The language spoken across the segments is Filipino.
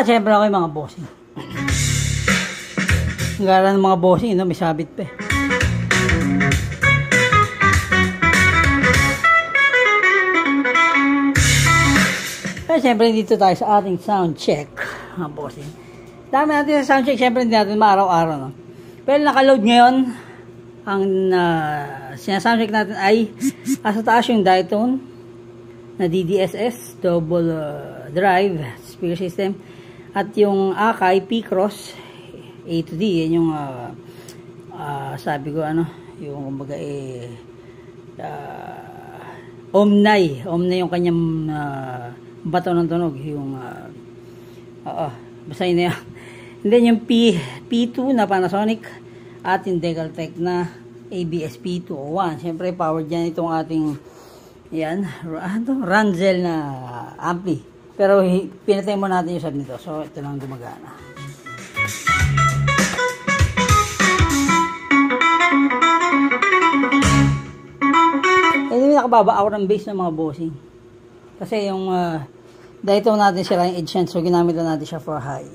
Siyempre ako yung mga bossing. Ang gara ng mga bossing, no? May sabit pa eh. Siyempre dito tayo sa ating sound check, mga bossing. Dami natin sa sound check, siyempre hindi natin maaraw-araw, no? Pero nakaload ngayon, ang sinasound check natin ay sa taas yung Dytone na DDSS double drive speaker system at yung Akai P-Cross A to D. Yan yung sabi ko yung kumbaga Omnay yung kanyang bato ng tunog, yung basta yun na yan. And then yung P2 na Panasonic at yung Decaltech na ABS P201. Siyempre powered dyan itong ating yan, Ranzel na ampli. Pero pinatay mo natin yung sub nito. So ito lang gumagana. Hindi nakababa ako ng bass ng mga bossing. Kasi yung dito natin sila yung edge, so ginamit na natin siya for high.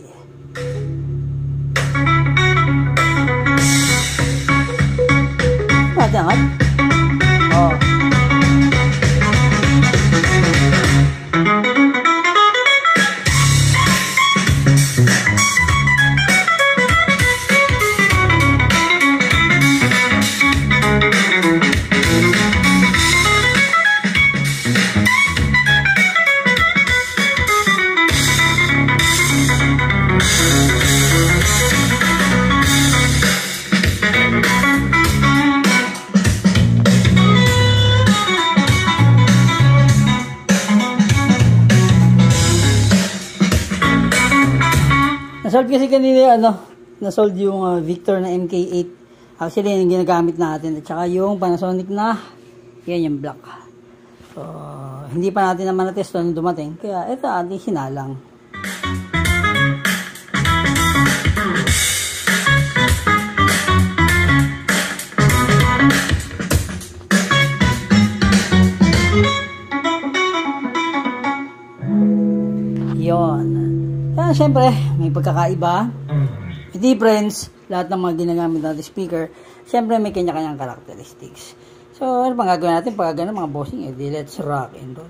Padangat. Oh. Nasold kasi kanina nasold yung Victor na MK8. Actually yung ginagamit natin at saka yung Panasonic na yan yung black. So hindi pa natin naman na-test nung dumating, kaya ito ating sinalang. Yon. Kaya siyempre, may pagkakaiba, may difference, lahat ng mga ginagamit natin speaker, siyempre may kanya-kanyang characteristics. So, ano pang gagawin natin pag gano'n mga bossing? Let's rock and roll.